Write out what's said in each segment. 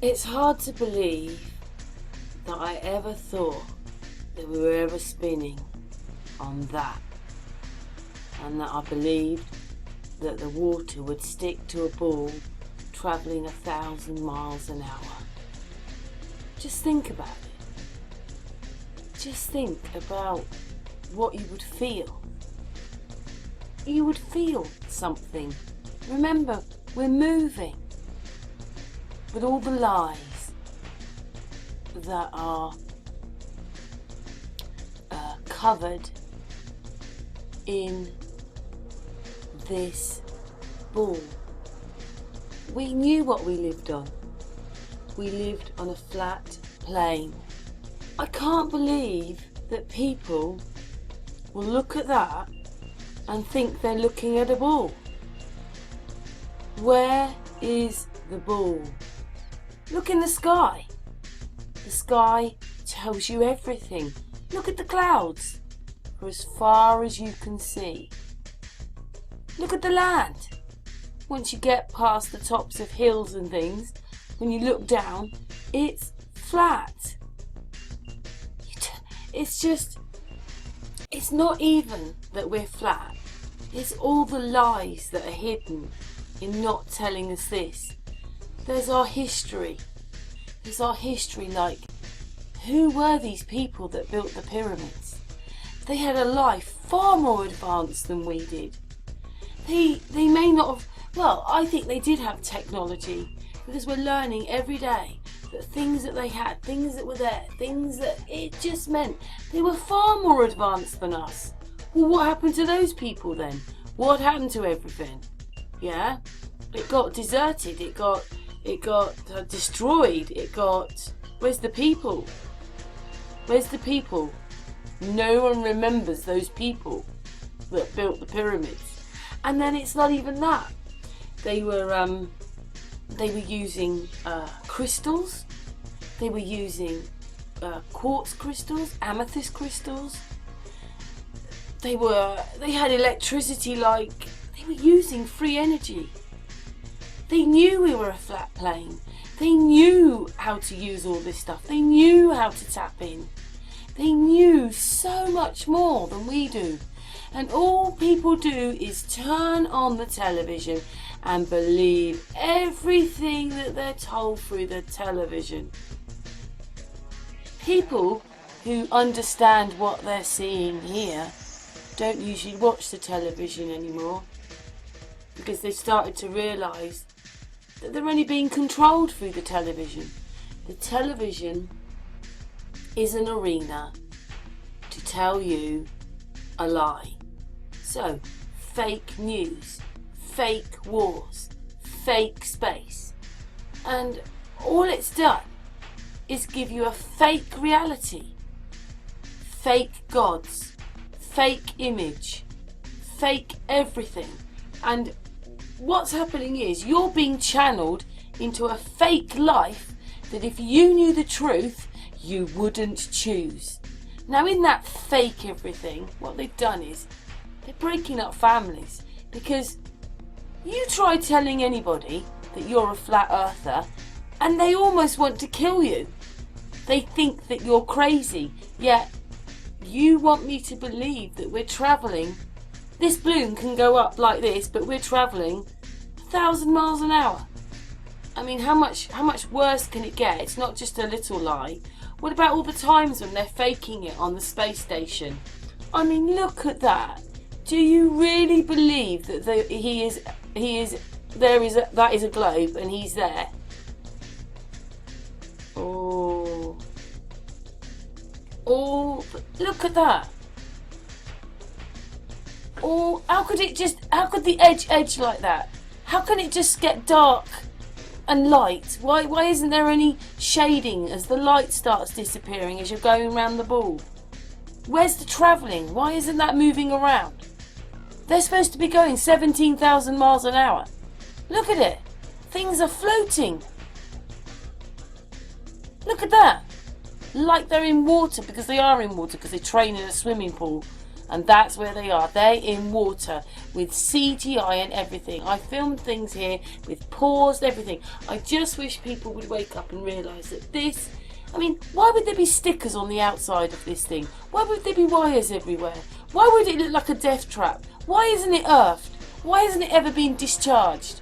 It's hard to believe that I ever thought that we were ever spinning on that, and that I believed that the water would stick to a ball travelling 1,000 miles an hour. Just think about it. Just think about what you would feel. You would feel something. Remember, we're moving. With all the lies that are covered in this ball. We knew what we lived on. We lived on a flat plane. I can't believe that people will look at that and think they're looking at a ball. Where is the ball? Look in the sky. The sky tells you everything. Look at the clouds for as far as you can see. Look at the land. Once you get past the tops of hills and things, when you look down, it's flat. It's not even that we're flat. It's all the lies that are hidden in not telling us this. There's our history. There's our history, like, who were these people that built the pyramids? They had a life far more advanced than we did. They may not have, well, I think they did have technology, because we're learning every day that things that they had, things that were there, things that it just meant they were far more advanced than us. Well, what happened to those people then? What happened to everything? Yeah? It got deserted, it got destroyed, where's the people? Where's the people? No one remembers those people that built the pyramids. And then it's not even that. They were using crystals. They were using quartz crystals, amethyst crystals. They had electricity, like they were using free energy. They knew we were a flat plane. They knew how to use all this stuff. They knew how to tap in. They knew so much more than we do. And all people do is turn on the television and believe everything that they're told through the television. People who understand what they're seeing here don't usually watch the television anymore, because they've started to realise that they're only being controlled through the television. The television is an arena to tell you a lie. So, fake news, fake wars, fake space. And all it's done is give you a fake reality, fake gods, fake image, fake everything. And what's happening is you're being channeled into a fake life that if you knew the truth, you wouldn't choose. Now, in that fake everything, what they've done is they're breaking up families, because you try telling anybody that you're a flat earther and they almost want to kill you. They think that you're crazy, yet you want me to believe that we're travelling. This balloon can go up like this, but we're travelling 1,000 miles an hour. I mean, how much worse can it get? It's not just a little lie. What about all the times when they're faking it on the space station? I mean, look at that. Do you really believe that that is a globe and he's there? Oh, look at that. Oh, how could the edge like that? How can it just get dark and light? Why isn't there any shading as the light starts disappearing as you're going around the ball? Where's the travelling? Why isn't that moving around? They're supposed to be going 17,000 miles an hour. Look at it. Things are floating. Look at that. Like they're in water, because they are in water, because they train in a swimming pool And that's where they are. They're in water with CGI and everything. I filmed things here with paused everything. I just wish people would wake up and realise that this... I mean, why would there be stickers on the outside of this thing? Why would there be wires everywhere? Why would it look like a death trap? Why isn't it earthed? Why hasn't it ever been discharged?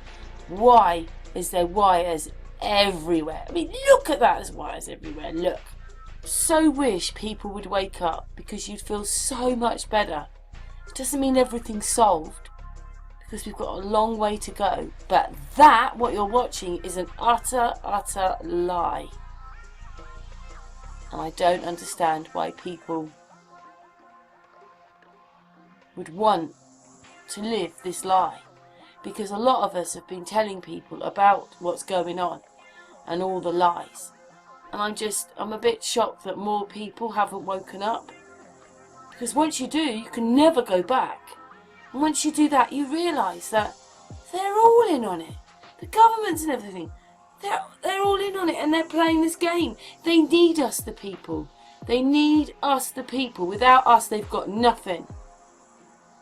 Why is there wires everywhere? I mean, look at that, there's wires everywhere, look. So wish people would wake up, because you'd feel so much better. It doesn't mean everything's solved, because we've got a long way to go. But that, what you're watching, is an utter lie. And I don't understand why people would want to live this lie. Because a lot of us have been telling people about what's going on and all the lies. And I'm a bit shocked that more people haven't woken up. Because once you do, you can never go back. And once you do that, you realise that they're all in on it. The governments and everything. They're all in on it, and they're playing this game. They need us, the people. They need us, the people. Without us, they've got nothing.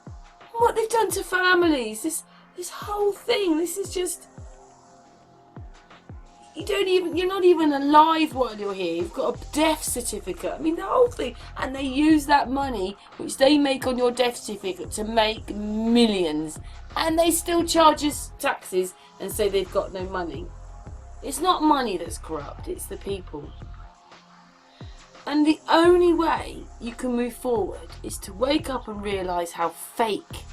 And what they've done to families, this whole thing, this is just... You're not even alive while you're here. You've got a death certificate. I mean, the whole thing. And they use that money, which they make on your death certificate, to make millions. And they still charge us taxes and say they've got no money. It's not money that's corrupt, it's the people. And the only way you can move forward is to wake up and realise how fake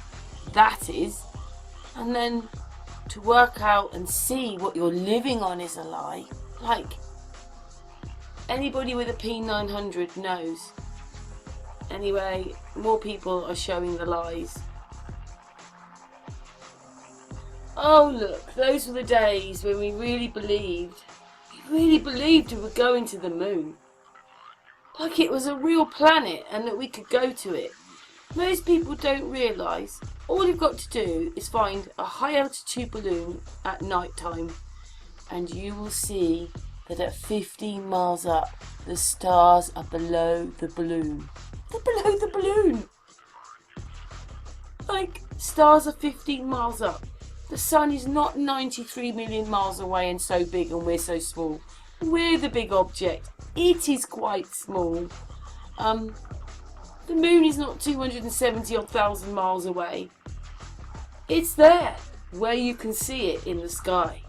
that is, and then to work out and see what you're living on is a lie. Like, anybody with a P900 knows. Anyway, more people are showing the lies. Oh look, those were the days when we really believed we were going to the moon. Like it was a real planet and that we could go to it. Most people don't realise all you've got to do is find a high altitude balloon at night time, and you will see that at 15 miles up the stars are below the balloon. They're below the balloon! Like, stars are 15 miles up. The sun is not 93 million miles away and so big, and we're so small. We're the big object. It is quite small. The moon is not 270,000 miles away. It's there, where you can see it in the sky.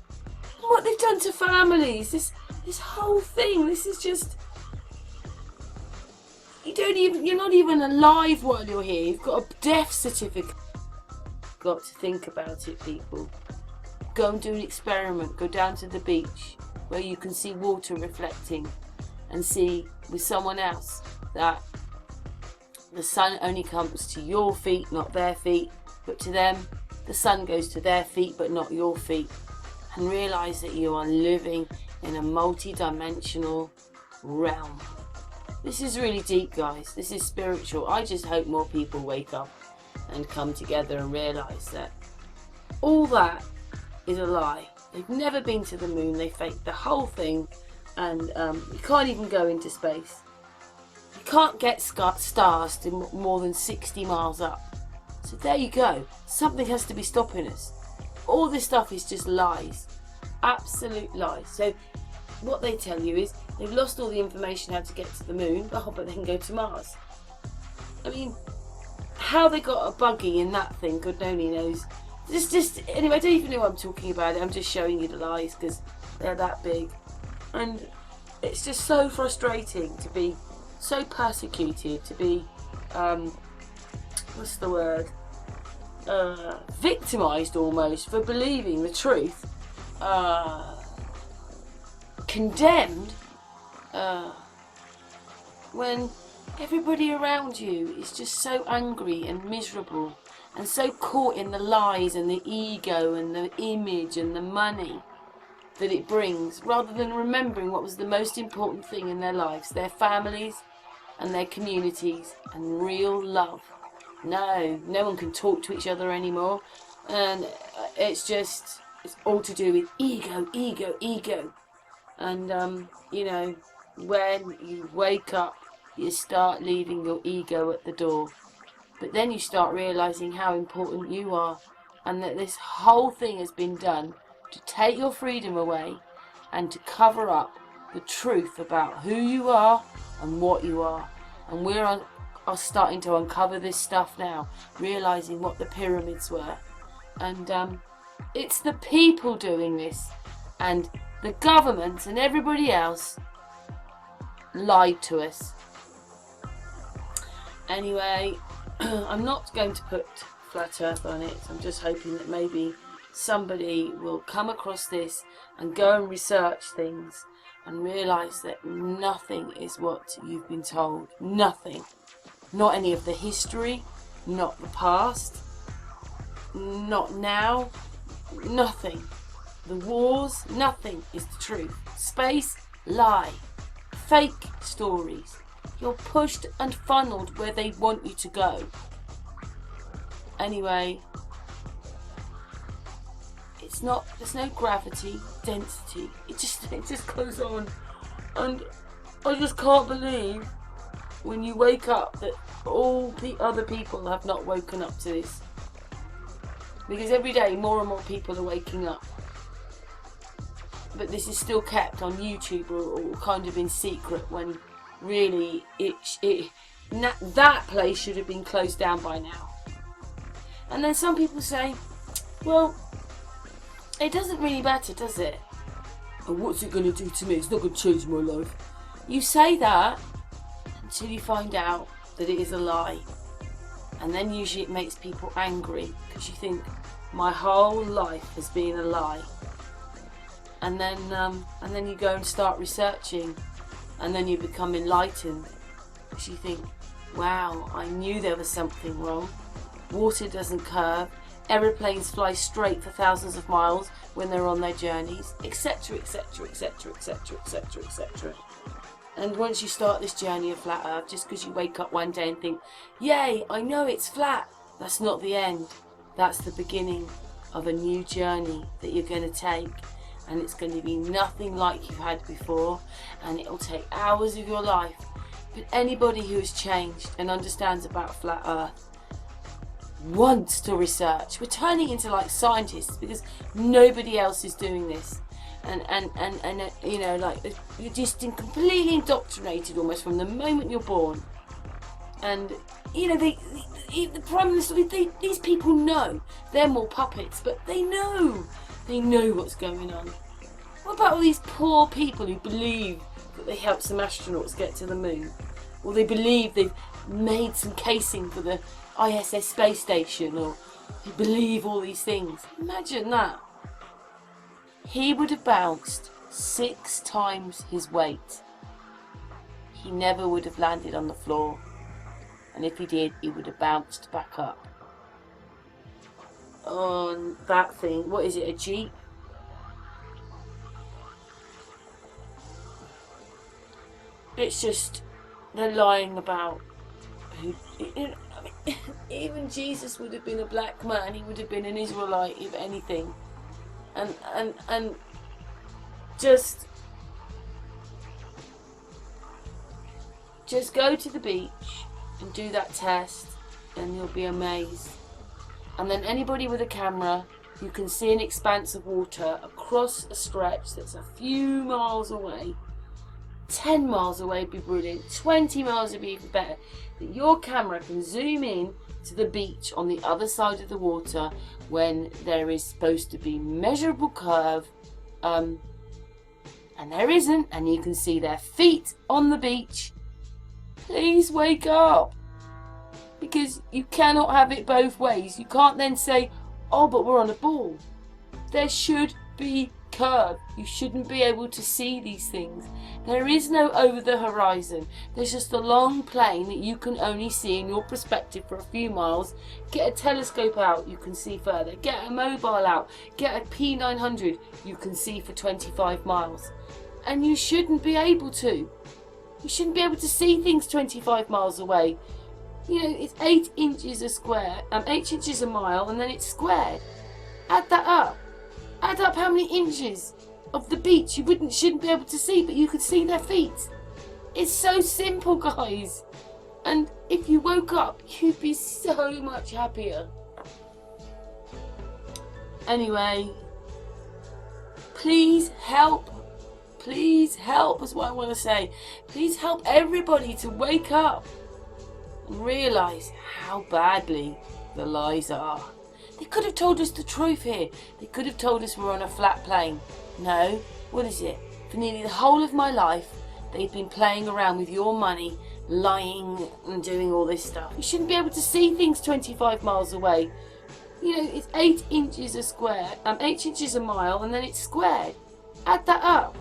And what they've done to families, this whole thing, this is just... You're not even alive while you're here. You've got a death certificate. Got to think about it, people. Go and do an experiment. Go down to the beach where you can see water reflecting, and see with someone else that the sun only comes to your feet, not their feet, but to them the sun goes to their feet but not your feet. And realise that you are living in a multi-dimensional realm. This is really deep, guys. This is spiritual. I just hope more people wake up and come together and realise that all that is a lie. They've never been to the moon. They faked the whole thing, and you can't even go into space. You can't get stars to more than 60 miles up. So there you go. Something has to be stopping us. All this stuff is just lies. Absolute lies. So what they tell you is they've lost all the information how to get to the moon, but they can go to Mars. I mean, how they got a buggy in that thing, God only knows. Anyway, I don't even know what I'm talking about. I'm just showing you the lies because they're that big. And it's just so frustrating to be so persecuted, to be, what's the word? Victimised almost for believing the truth. Condemned when everybody around you is just so angry and miserable and so caught in the lies and the ego and the image and the money that it brings, rather than remembering what was the most important thing in their lives, their families and their communities and real love. No one can talk to each other anymore, and it's all to do with ego. And you know, when you wake up, you start leaving your ego at the door. But then you start realising how important you are, and that this whole thing has been done to take your freedom away and to cover up the truth about who you are and what you are. And we're starting to uncover this stuff now, realising what the pyramids were. And it's the people doing this, and the government and everybody else lied to us. Anyway, I'm not going to put flat earth on it. I'm just hoping that maybe somebody will come across this and go and research things and realise that nothing is what you've been told. Nothing. Not any of the history, not the past, not now, nothing. The wars, nothing is the truth. Space, lie. Fake stories. You're pushed and funneled where they want you to go. Anyway, there's no gravity, density. It just goes on. And I just can't believe when you wake up that all the other people have not woken up to this. Because every day more and more people are waking up. But this is still kept on YouTube or kind of in secret, when really that place should have been closed down by now. And then some people say, well, it doesn't really matter, does it? And what's it going to do to me? It's not going to change my life. You say that until you find out that it is a lie. And then usually it makes people angry, because you think, my whole life has been a lie. And then you go and start researching, and then you become enlightened, because you think, wow, I knew there was something wrong. Water doesn't curve. Aeroplanes fly straight for thousands of miles when they're on their journeys, etc, etc, etc, etc, etc, etc. And once you start this journey of flat earth, just because you wake up one day and think, yay, I know it's flat, that's not the end. That's the beginning of a new journey that you're going to take. And it's going to be nothing like you've had before, and it'll take hours of your life. But anybody who has changed and understands about flat earth wants to research. We're turning into like scientists because nobody else is doing this. And you know, like, you're just completely indoctrinated almost from the moment you're born. And you know, the Prime Minister, these people know. They're more puppets, but they know what's going on. What about all these poor people who believe that they helped some astronauts get to the moon? Or they believe they've made some casing for the ISS space station, or they believe all these things. Imagine that. He would have bounced 6 times his weight. He never would have landed on the floor. And if he did, he would have bounced back up. On that thing, what is it, a Jeep? It's just, they're lying about who, even Jesus would have been a black man. He would have been an Israelite, if anything. And just go to the beach and do that test, and you'll be amazed. And then anybody with a camera who can see an expanse of water across a stretch that's a few miles away, 10 miles away would be brilliant, 20 miles would be even better, that your camera can zoom in to the beach on the other side of the water when there is supposed to be measurable curve, and there isn't, and you can see their feet on the beach. Please wake up, because you cannot have it both ways. You can't then say, oh, but we're on a ball. There should be curve. You shouldn't be able to see these things. There is no over the horizon. There's just a long plane that you can only see in your perspective for a few miles. Get a telescope out, you can see further. Get a mobile out, get a P900, you can see for 25 miles. And you shouldn't be able to. You shouldn't be able to see things 25 miles away. You know, it's 8 inches a square, 8 inches a mile, and then it's squared. Add that up. Add up how many inches of the beach you shouldn't be able to see, but you could see their feet. It's so simple, guys. And if you woke up, you'd be so much happier. Anyway, please help. Please help is what I want to say. Please help everybody to wake up and realise how badly the lies are. They could have told us the truth here. They could have told us we're on a flat plane. No, what is it? For nearly the whole of my life, they've been playing around with your money, lying and doing all this stuff. You shouldn't be able to see things 25 miles away. You know, it's 8 inches a square, 8 inches a mile, and then it's squared. Add that up.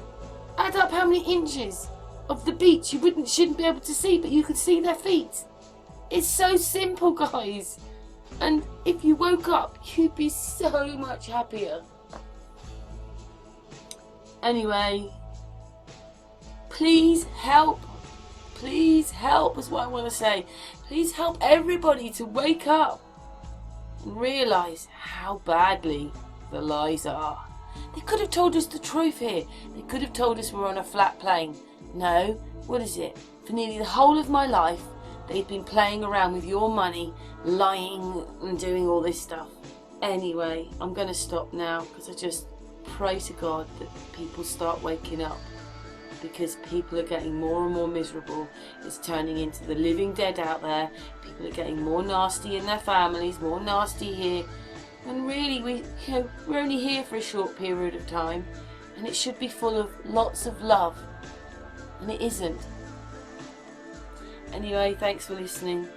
Add up how many inches of the beach you shouldn't be able to see, but you could see their feet. It's so simple, guys. And if you woke up, you'd be so much happier. Anyway, please help. Please help is what I want to say. Please help everybody to wake up and realise how badly the lies are. They could have told us the truth here. They could have told us we're on a flat plane. No, what is it? For nearly the whole of my life, they've been playing around with your money, lying and doing all this stuff. Anyway, I'm going to stop now because I just pray to God that people start waking up, because people are getting more and more miserable. It's turning into the living dead out there. People are getting more nasty in their families, more nasty here. And really, we're only here for a short period of time, and it should be full of lots of love, and it isn't. Anyway, thanks for listening.